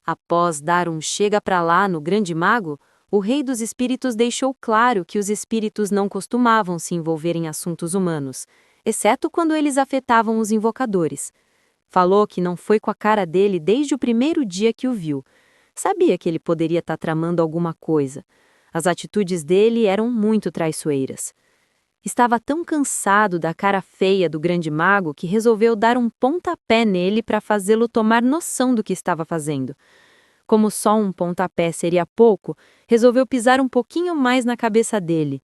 Após dar um chega pra lá no grande mago, o rei dos espíritos deixou claro que os espíritos não costumavam se envolver em assuntos humanos, exceto quando eles afetavam os invocadores. Falou que não foi com a cara dele desde o primeiro dia que o viu. Sabia que ele poderia estar tramando alguma coisa. As atitudes dele eram muito traiçoeiras. Estava tão cansado da cara feia do grande mago que resolveu dar um pontapé nele para fazê-lo tomar noção do que estava fazendo. Como só um pontapé seria pouco, resolveu pisar um pouquinho mais na cabeça dele.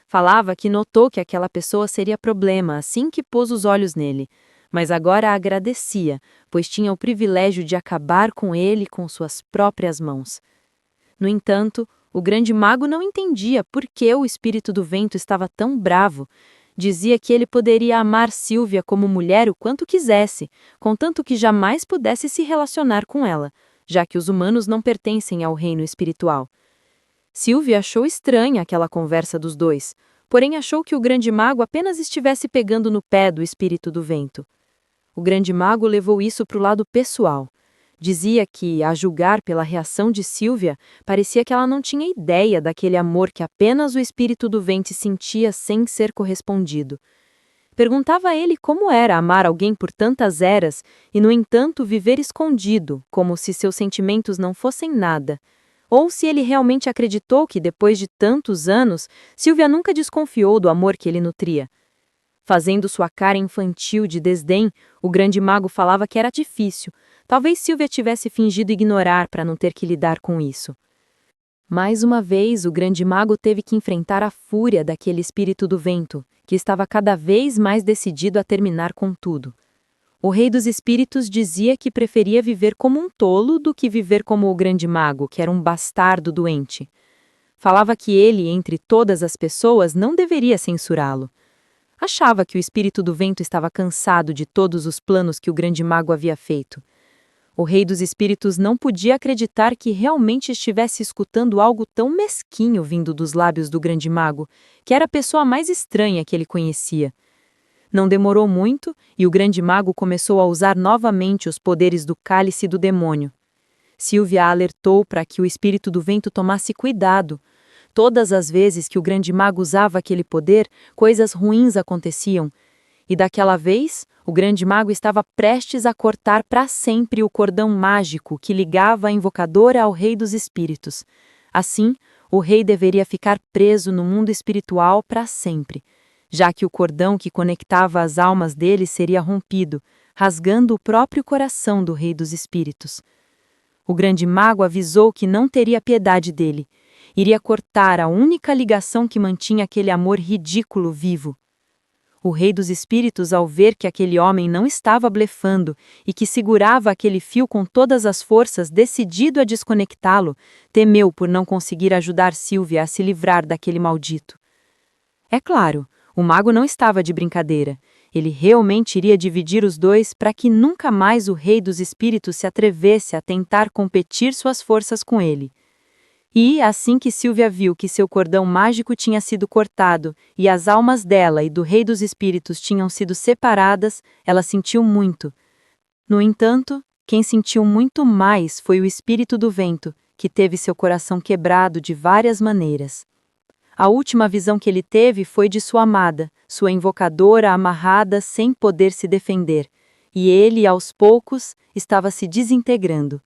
Falava que notou que aquela pessoa seria problema assim que pôs os olhos nele, mas agora agradecia, pois tinha o privilégio de acabar com ele com suas próprias mãos. No entanto, o grande mago não entendia por que o espírito do vento estava tão bravo. Dizia que ele poderia amar Sílvia como mulher o quanto quisesse, contanto que jamais pudesse se relacionar com ela, já que os humanos não pertencem ao reino espiritual. Sílvia achou estranha aquela conversa dos dois, porém achou que o grande mago apenas estivesse pegando no pé do espírito do vento. O grande mago levou isso para o lado pessoal. Dizia que, a julgar pela reação de Sílvia, parecia que ela não tinha ideia daquele amor que apenas o espírito do vento sentia sem ser correspondido. Perguntava a ele como era amar alguém por tantas eras e, no entanto, viver escondido, como se seus sentimentos não fossem nada. Ou se ele realmente acreditou que, depois de tantos anos, Sílvia nunca desconfiou do amor que ele nutria. Fazendo sua cara infantil de desdém, o grande mago falava que era difícil. Talvez Sílvia tivesse fingido ignorar para não ter que lidar com isso. Mais uma vez, o grande mago teve que enfrentar a fúria daquele espírito do vento, que estava cada vez mais decidido a terminar com tudo. O rei dos espíritos dizia que preferia viver como um tolo do que viver como o grande mago, que era um bastardo doente. Falava que ele, entre todas as pessoas, não deveria censurá-lo. Achava que o espírito do vento estava cansado de todos os planos que o grande mago havia feito. O rei dos espíritos não podia acreditar que realmente estivesse escutando algo tão mesquinho vindo dos lábios do grande mago, que era a pessoa mais estranha que ele conhecia. Não demorou muito e o grande mago começou a usar novamente os poderes do cálice do demônio. Sílvia alertou para que o espírito do vento tomasse cuidado. Todas as vezes que o grande mago usava aquele poder, coisas ruins aconteciam. E daquela vez, o grande mago estava prestes a cortar para sempre o cordão mágico que ligava a invocadora ao rei dos espíritos. Assim, o rei deveria ficar preso no mundo espiritual para sempre, já que o cordão que conectava as almas deles seria rompido, rasgando o próprio coração do rei dos espíritos. O grande mago avisou que não teria piedade dele. Iria cortar a única ligação que mantinha aquele amor ridículo vivo. O rei dos espíritos, ao ver que aquele homem não estava blefando e que segurava aquele fio com todas as forças, decidido a desconectá-lo, temeu por não conseguir ajudar Sílvia a se livrar daquele maldito. É claro, o mago não estava de brincadeira. Ele realmente iria dividir os dois para que nunca mais o rei dos espíritos se atrevesse a tentar competir suas forças com ele. E, assim que Sílvia viu que seu cordão mágico tinha sido cortado e as almas dela e do rei dos espíritos tinham sido separadas, ela sentiu muito. No entanto, quem sentiu muito mais foi o espírito do vento, que teve seu coração quebrado de várias maneiras. A última visão que ele teve foi de sua amada, sua invocadora amarrada sem poder se defender, e ele, aos poucos, estava se desintegrando.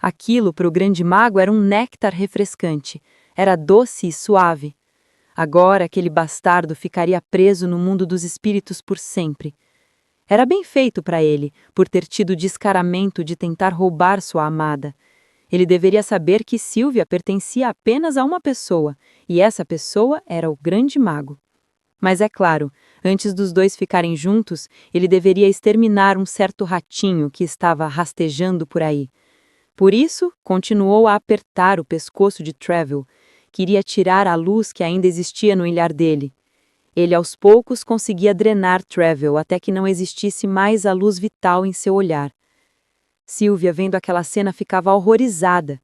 Aquilo para o grande mago era um néctar refrescante, era doce e suave. Agora aquele bastardo ficaria preso no mundo dos espíritos por sempre. Era bem feito para ele, por ter tido o descaramento de tentar roubar sua amada. Ele deveria saber que Sílvia pertencia apenas a uma pessoa, e essa pessoa era o grande mago. Mas é claro, antes dos dois ficarem juntos, ele deveria exterminar um certo ratinho que estava rastejando por aí. Por isso, continuou a apertar o pescoço de Trevel. Queria tirar a luz que ainda existia no olhar dele. Ele aos poucos conseguia drenar Trevel até que não existisse mais a luz vital em seu olhar. Sílvia, vendo aquela cena, ficava horrorizada.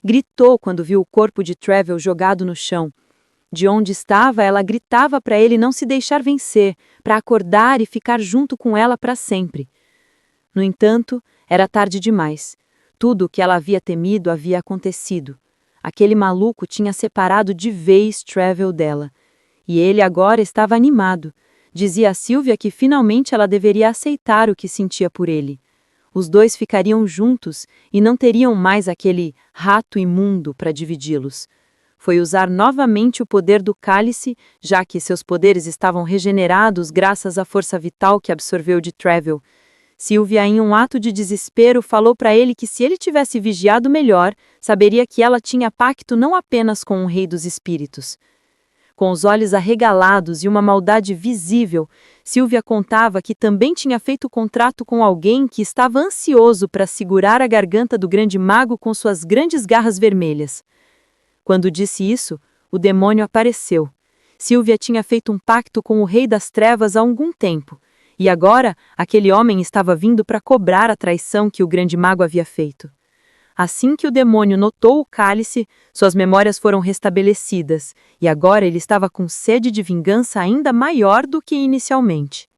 Gritou quando viu o corpo de Trevel jogado no chão. De onde estava, ela gritava para ele não se deixar vencer, para acordar e ficar junto com ela para sempre. No entanto, era tarde demais. Tudo o que ela havia temido havia acontecido. Aquele maluco tinha separado de vez Travel dela. E ele agora estava animado. Dizia a Sylvia que finalmente ela deveria aceitar o que sentia por ele. Os dois ficariam juntos e não teriam mais aquele rato imundo para dividi-los. Foi usar novamente o poder do cálice, já que seus poderes estavam regenerados graças à força vital que absorveu de Travel. Sylvia, em um ato de desespero, falou para ele que se ele tivesse vigiado melhor, saberia que ela tinha pacto não apenas com o Rei dos Espíritos. Com os olhos arregalados e uma maldade visível, Sylvia contava que também tinha feito contrato com alguém que estava ansioso para segurar a garganta do grande mago com suas grandes garras vermelhas. Quando disse isso, o demônio apareceu. Sylvia tinha feito um pacto com o Rei das Trevas há algum tempo, e agora aquele homem estava vindo para cobrar a traição que o grande mago havia feito. Assim que o demônio notou o cálice, suas memórias foram restabelecidas, e agora ele estava com sede de vingança ainda maior do que inicialmente.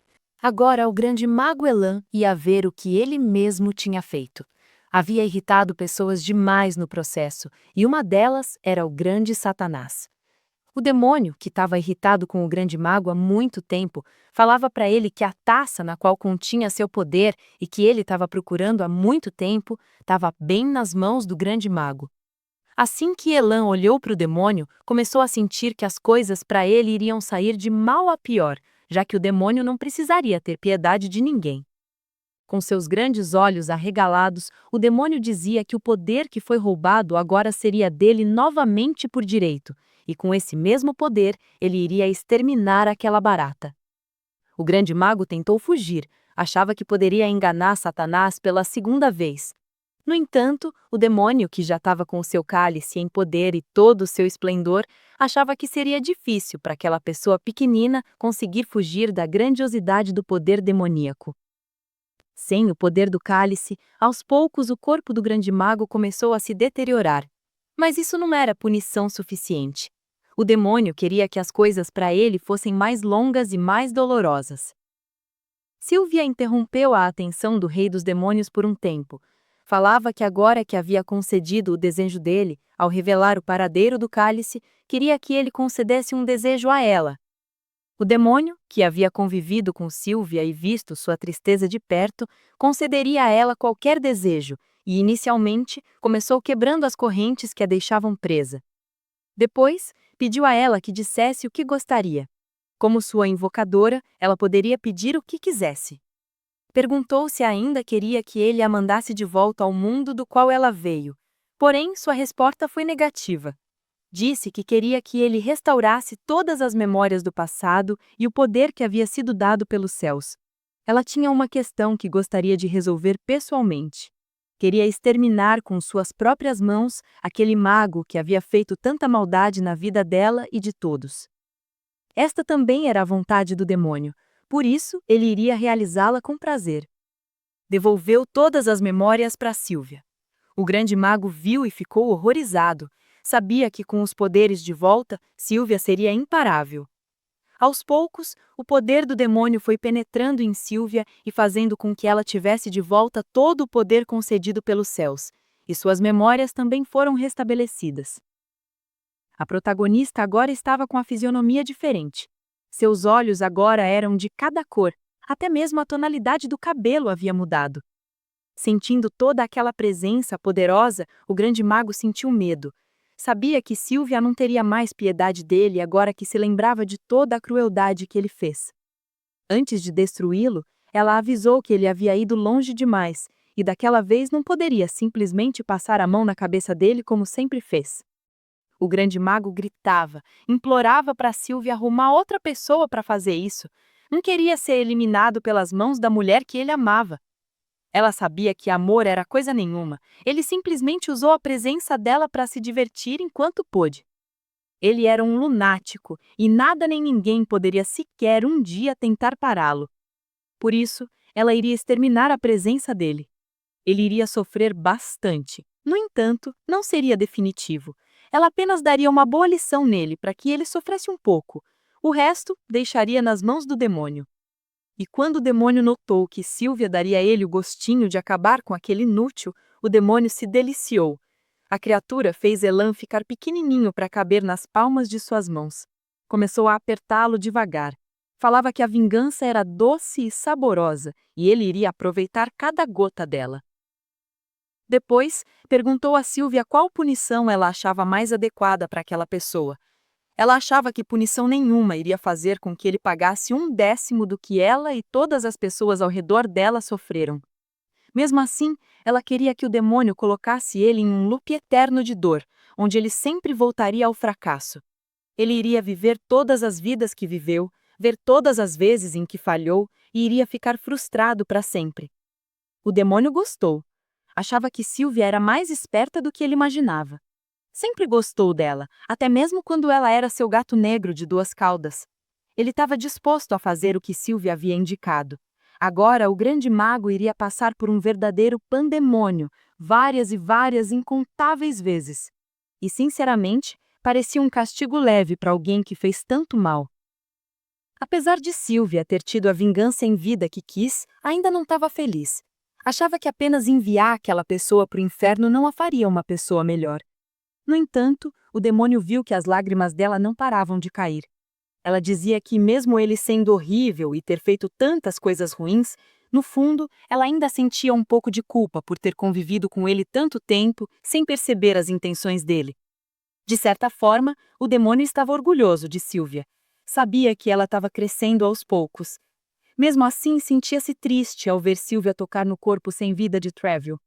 Agora o grande mago Elan ia ver o que ele mesmo tinha feito. Havia irritado pessoas demais no processo, e uma delas era o grande Satanás. O demônio, que estava irritado com o grande mago há muito tempo, falava para ele que a taça na qual continha seu poder e que ele estava procurando há muito tempo estava bem nas mãos do grande mago. Assim que Elan olhou para o demônio, começou a sentir que as coisas para ele iriam sair de mal a pior, já que o demônio não precisaria ter piedade de ninguém. Com seus grandes olhos arregalados, o demônio dizia que o poder que foi roubado agora seria dele novamente por direito, e com esse mesmo poder ele iria exterminar aquela barata. O grande mago tentou fugir, achava que poderia enganar Satanás pela segunda vez. No entanto, o demônio, que já estava com o seu cálice em poder e todo o seu esplendor, achava que seria difícil para aquela pessoa pequenina conseguir fugir da grandiosidade do poder demoníaco. Sem o poder do cálice, aos poucos o corpo do grande mago começou a se deteriorar. Mas isso não era punição suficiente. O demônio queria que as coisas para ele fossem mais longas e mais dolorosas. Sylvia interrompeu a atenção do rei dos demônios por um tempo. Falava que agora que havia concedido o desejo dele, ao revelar o paradeiro do cálice, queria que ele concedesse um desejo a ela. O demônio, que havia convivido com Sylvia e visto sua tristeza de perto, concederia a ela qualquer desejo e, inicialmente, começou quebrando as correntes que a deixavam presa. Depois, pediu a ela que dissesse o que gostaria. Como sua invocadora, ela poderia pedir o que quisesse. Perguntou se ainda queria que ele a mandasse de volta ao mundo do qual ela veio. Porém, sua resposta foi negativa. Disse que queria que ele restaurasse todas as memórias do passado e o poder que havia sido dado pelos céus. Ela tinha uma questão que gostaria de resolver pessoalmente. Queria exterminar com suas próprias mãos aquele mago que havia feito tanta maldade na vida dela e de todos. Esta também era a vontade do demônio, por isso ele iria realizá-la com prazer. Devolveu todas as memórias para Sylvia. O grande mago viu e ficou horrorizado. Sabia que com os poderes de volta, Sylvia seria imparável. Aos poucos, o poder do demônio foi penetrando em Sylvia e fazendo com que ela tivesse de volta todo o poder concedido pelos céus, e suas memórias também foram restabelecidas. A protagonista agora estava com a fisionomia diferente. Seus olhos agora eram de cada cor, até mesmo a tonalidade do cabelo havia mudado. Sentindo toda aquela presença poderosa, o grande mago sentiu medo. Sabia que Sylvia não teria mais piedade dele agora que se lembrava de toda a crueldade que ele fez. Antes de destruí-lo, ela avisou que ele havia ido longe demais, e daquela vez não poderia simplesmente passar a mão na cabeça dele como sempre fez. O grande mago gritava, implorava para Sylvia arrumar outra pessoa para fazer isso. Não queria ser eliminado pelas mãos da mulher que ele amava. Ela sabia que amor era coisa nenhuma. Ele simplesmente usou a presença dela para se divertir enquanto pôde. Ele era um lunático e nada nem ninguém poderia sequer um dia tentar pará-lo. Por isso, ela iria exterminar a presença dele. Ele iria sofrer bastante. No entanto, não seria definitivo. Ela apenas daria uma boa lição nele para que ele sofresse um pouco. O resto deixaria nas mãos do demônio. E quando o demônio notou que Sylvia daria a ele o gostinho de acabar com aquele inútil, o demônio se deliciou. A criatura fez Elan ficar pequenininho para caber nas palmas de suas mãos. Começou a apertá-lo devagar. Falava que a vingança era doce e saborosa e ele iria aproveitar cada gota dela. Depois, perguntou a Sylvia qual punição ela achava mais adequada para aquela pessoa. Ela achava que punição nenhuma iria fazer com que ele pagasse 1/10 do que ela e todas as pessoas ao redor dela sofreram. Mesmo assim, ela queria que o demônio colocasse ele em um loop eterno de dor, onde ele sempre voltaria ao fracasso. Ele iria viver todas as vidas que viveu, ver todas as vezes em que falhou e iria ficar frustrado para sempre. O demônio gostou. Achava que Sylvia era mais esperta do que ele imaginava. Sempre gostou dela, até mesmo quando ela era seu gato negro de 2 caudas. Ele estava disposto a fazer o que Sylvia havia indicado. Agora, o grande mago iria passar por um verdadeiro pandemônio, várias e várias incontáveis vezes. E, sinceramente, parecia um castigo leve para alguém que fez tanto mal. Apesar de Sylvia ter tido a vingança em vida que quis, ainda não estava feliz. Achava que apenas enviar aquela pessoa para o inferno não a faria uma pessoa melhor. No entanto, o demônio viu que as lágrimas dela não paravam de cair. Ela dizia que, mesmo ele sendo horrível e ter feito tantas coisas ruins, no fundo, ela ainda sentia um pouco de culpa por ter convivido com ele tanto tempo sem perceber as intenções dele. De certa forma, o demônio estava orgulhoso de Sylvia. Sabia que ela estava crescendo aos poucos. Mesmo assim, sentia-se triste ao ver Sylvia tocar no corpo sem vida de Treville.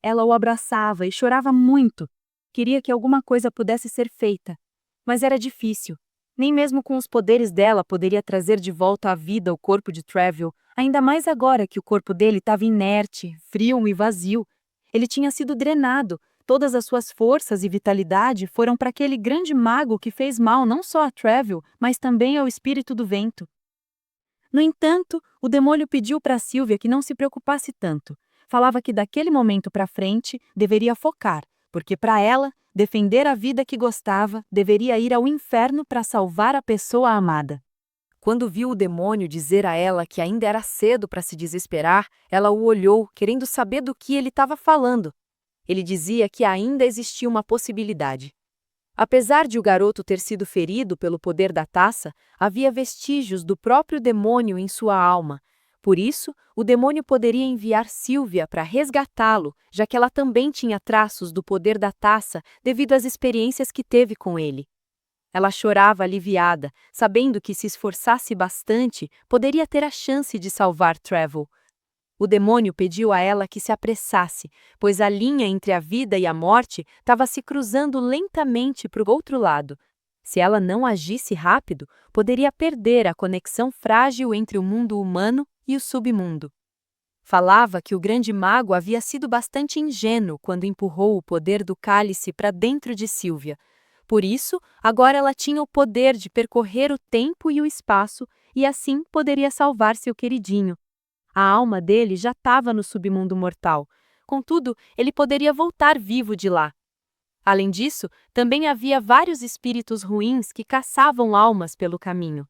Ela o abraçava e chorava muito. Queria que alguma coisa pudesse ser feita. Mas era difícil. Nem mesmo com os poderes dela poderia trazer de volta à vida o corpo de Treville, ainda mais agora que o corpo dele estava inerte, frio e vazio. Ele tinha sido drenado. Todas as suas forças e vitalidade foram para aquele grande mago que fez mal não só a Treville, mas também ao espírito do vento. No entanto, o demônio pediu para Sylvia que não se preocupasse tanto. Falava que daquele momento para frente deveria focar, porque para ela, defender a vida que gostava deveria ir ao inferno para salvar a pessoa amada. Quando viu o demônio dizer a ela que ainda era cedo para se desesperar, ela o olhou, querendo saber do que ele estava falando. Ele dizia que ainda existia uma possibilidade. Apesar de o garoto ter sido ferido pelo poder da taça, havia vestígios do próprio demônio em sua alma. Por isso, o demônio poderia enviar Sylvia para resgatá-lo, já que ela também tinha traços do poder da taça devido às experiências que teve com ele. Ela chorava aliviada, sabendo que se esforçasse bastante, poderia ter a chance de salvar Treville. O demônio pediu a ela que se apressasse, pois a linha entre a vida e a morte estava se cruzando lentamente para o outro lado. Se ela não agisse rápido, poderia perder a conexão frágil entre o mundo humano e o submundo. Falava que o grande mago havia sido bastante ingênuo quando empurrou o poder do cálice para dentro de Sylvia. Por isso, agora ela tinha o poder de percorrer o tempo e o espaço e assim poderia salvar seu queridinho. A alma dele já estava no submundo mortal. Contudo, ele poderia voltar vivo de lá. Além disso, também havia vários espíritos ruins que caçavam almas pelo caminho.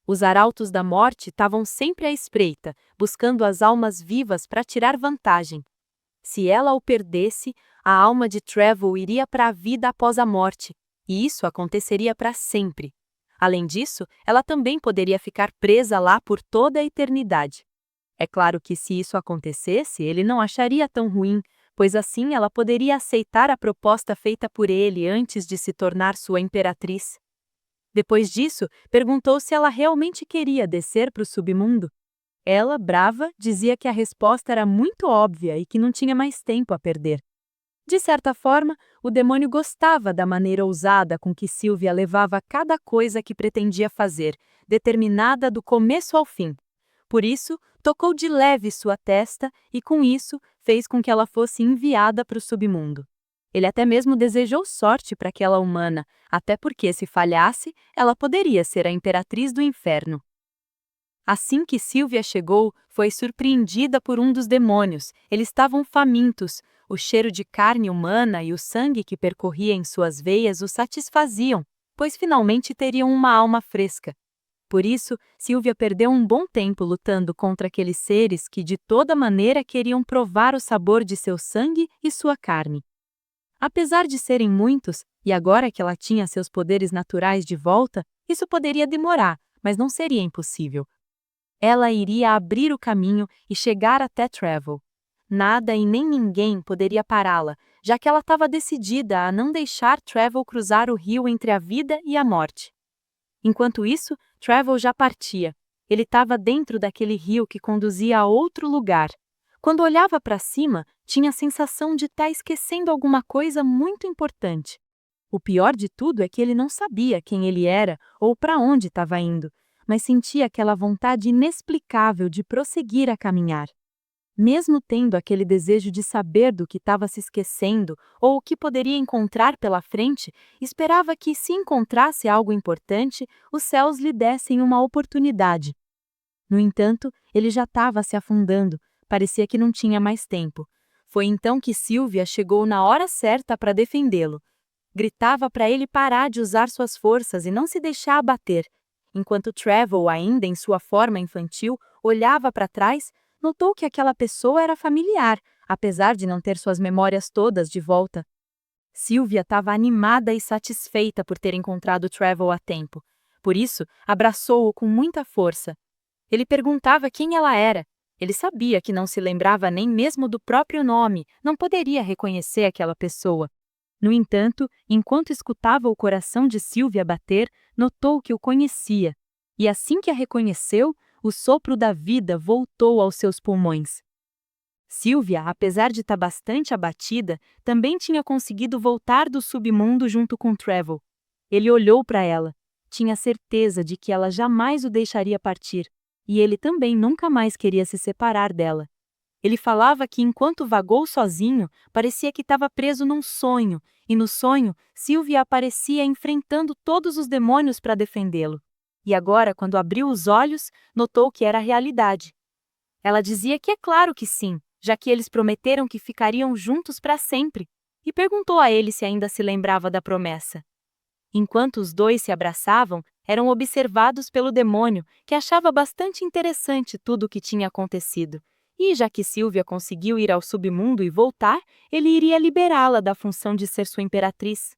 Os arautos da morte estavam sempre à espreita, buscando as almas vivas para tirar vantagem. Se ela o perdesse, a alma de Treville iria para a vida após a morte, e isso aconteceria para sempre. Além disso, ela também poderia ficar presa lá por toda a eternidade. É claro que se isso acontecesse, ele não acharia tão ruim, pois assim ela poderia aceitar a proposta feita por ele antes de se tornar sua imperatriz. Depois disso, perguntou se ela realmente queria descer para o submundo. Ela, brava, dizia que a resposta era muito óbvia e que não tinha mais tempo a perder. De certa forma, o demônio gostava da maneira ousada com que Sylvia levava cada coisa que pretendia fazer, determinada do começo ao fim. Por isso, tocou de leve sua testa e, com isso, fez com que ela fosse enviada para o submundo. Ele até mesmo desejou sorte para aquela humana, até porque, se falhasse, ela poderia ser a imperatriz do inferno. Assim que Sylvia chegou, foi surpreendida por um dos demônios. Eles estavam famintos. O cheiro de carne humana e o sangue que percorria em suas veias os satisfaziam, pois finalmente teriam uma alma fresca. Por isso, Sylvia perdeu um bom tempo lutando contra aqueles seres que de toda maneira queriam provar o sabor de seu sangue e sua carne. Apesar de serem muitos, e agora que ela tinha seus poderes naturais de volta, isso poderia demorar, mas não seria impossível. Ela iria abrir o caminho e chegar até Travel. Nada e nem ninguém poderia pará-la, já que ela estava decidida a não deixar Travel cruzar o rio entre a vida e a morte. Enquanto isso, Travel já partia. Ele estava dentro daquele rio que conduzia a outro lugar. Quando olhava para cima, tinha a sensação de estar esquecendo alguma coisa muito importante. O pior de tudo é que ele não sabia quem ele era ou para onde estava indo, mas sentia aquela vontade inexplicável de prosseguir a caminhar. Mesmo tendo aquele desejo de saber do que estava se esquecendo ou o que poderia encontrar pela frente, esperava que, se encontrasse algo importante, os céus lhe dessem uma oportunidade. No entanto, ele já estava se afundando, parecia que não tinha mais tempo. Foi então que Sylvia chegou na hora certa para defendê-lo. Gritava para ele parar de usar suas forças e não se deixar abater. Enquanto Travel, ainda em sua forma infantil, olhava para trás, notou que aquela pessoa era familiar, apesar de não ter suas memórias todas de volta. Sylvia estava animada e satisfeita por ter encontrado Travel a tempo. Por isso, abraçou-o com muita força. Ele perguntava quem ela era. Ele sabia que não se lembrava nem mesmo do próprio nome, não poderia reconhecer aquela pessoa. No entanto, enquanto escutava o coração de Sylvia bater, notou que o conhecia. E assim que a reconheceu, o sopro da vida voltou aos seus pulmões. Sylvia, apesar de estar bastante abatida, também tinha conseguido voltar do submundo junto com Travel. Ele olhou para ela. Tinha certeza de que ela jamais o deixaria partir, e ele também nunca mais queria se separar dela. Ele falava que enquanto vagou sozinho, parecia que estava preso num sonho, e no sonho, Sylvia aparecia enfrentando todos os demônios para defendê-lo. E agora, quando abriu os olhos, notou que era realidade. Ela dizia que é claro que sim, já que eles prometeram que ficariam juntos para sempre, e perguntou a ele se ainda se lembrava da promessa. Enquanto os dois se abraçavam, eram observados pelo demônio, que achava bastante interessante tudo o que tinha acontecido. E, já que Sylvia conseguiu ir ao submundo e voltar, ele iria liberá-la da função de ser sua imperatriz.